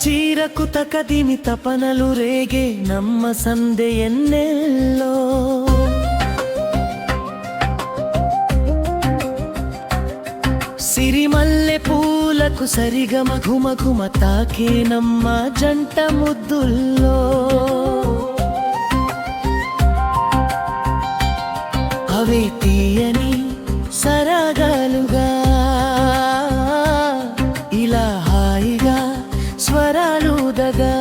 చీరకు తకదిమి తపనలు రేగే నమ్మ సందె ఎన్నెల్లో సిరిమల్లె పూలకు సరిగమ ఘుమఘుమ తాకే నమ్మ జంట ముద్దుల్లో అవే తీయని సరాగాలుగా ఇలా హాయిగా స్వరాలుదగా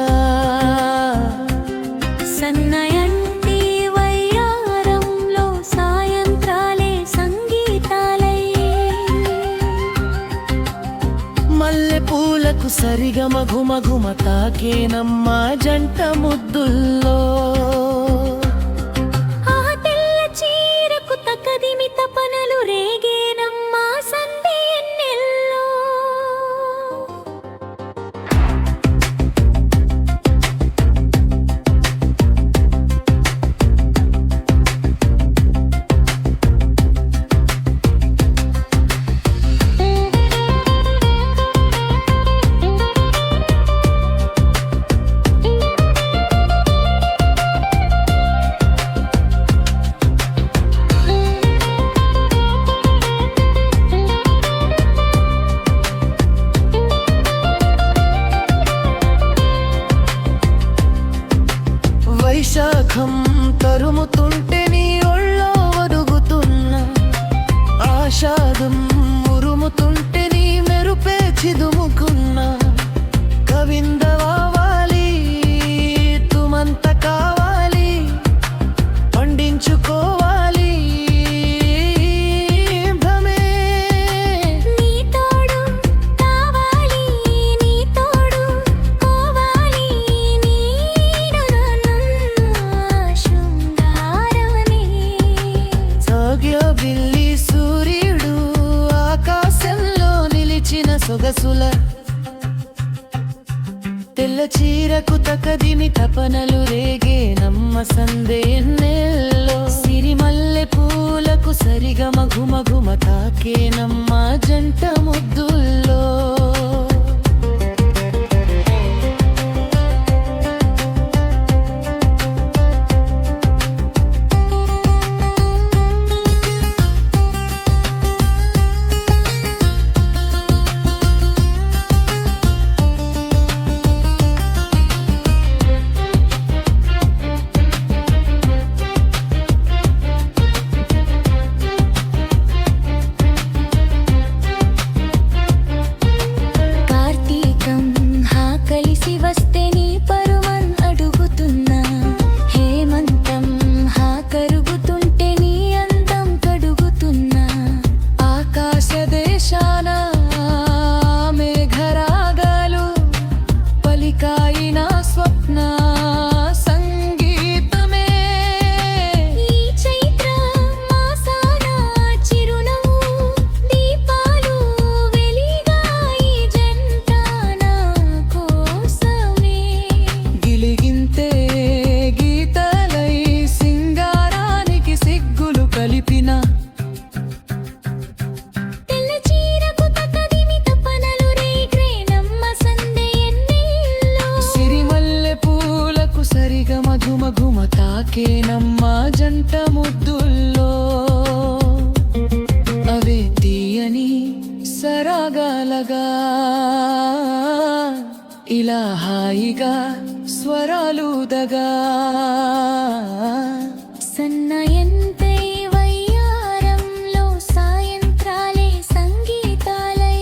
సన్నయంటి వయ్యారంలో సాయంత్రాలే సంగీతాలై మల్లె పూలకు సరిగమ ఘుమఘుమ తాకేనమ్మ జంట ముద్దుల్లో తకదిమి తపనలు రేగేనమ్మా సందే ఎన్నెల్లో వైశాఖం తరుముతుంటే నీ ఒళ్ళో ఒదుగుతున్న ఆషాఢం ఉరుముతుంటే నీ మెరుపే చిదుముకున్న కవిందవాలి తుమంత కావాలి పండించుకోవాలి భ్రమే నీ తోడు కావాలి నీ తోడు కోవాలి బిల్లి సూర్యుడు ఆకాశంలో నిలిచిన సొగసుల తెల్ల చీరకు తకదిమి తపనలు రేగే నమ్మ సందే ఎన్నెల్లో సిరిమల్లె పూలకు సరిగమ ఘుమఘుమ తాకే నమ్మ జంట ముద్దుల్లో వస్తే నీ పరువన్ అడుగుతున్నా హేమంతం హా కరుగుతుంటే నీ అందం కడుగుతున్నా ఆకాశ దేశాన మేఘరాగాలు పలికాయి నా స్వప్న సంగీతమే ఈ చైత్ర మాసాన చిరునవ్వు దీపాలు వెలిగాయి జంట నా కోసమే గిలిగింతే గీతలై సింగారానికి సిగ్గులు కలిపిన తెల్ల చీరకు తకదిమి తపనలు రేగే నమ్మ సందే ఎన్నెల్లో సిరిమల్లె పూలకు సరిగమ ఘుమఘుమ తాకేనమ్మ జంట ముద్దుల్లో అవే తీయని సరాగాలగా ఇలా హాయిగా స్వరాలుదగా సన్నయంతై వయ్యారంలో సాయంత్రాలే సంగీతాలై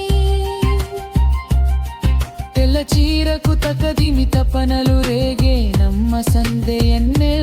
తెల్ల చీరకు తకదిమి తపనలు రేగే నమ్మ సందే ఎన్నెల్లో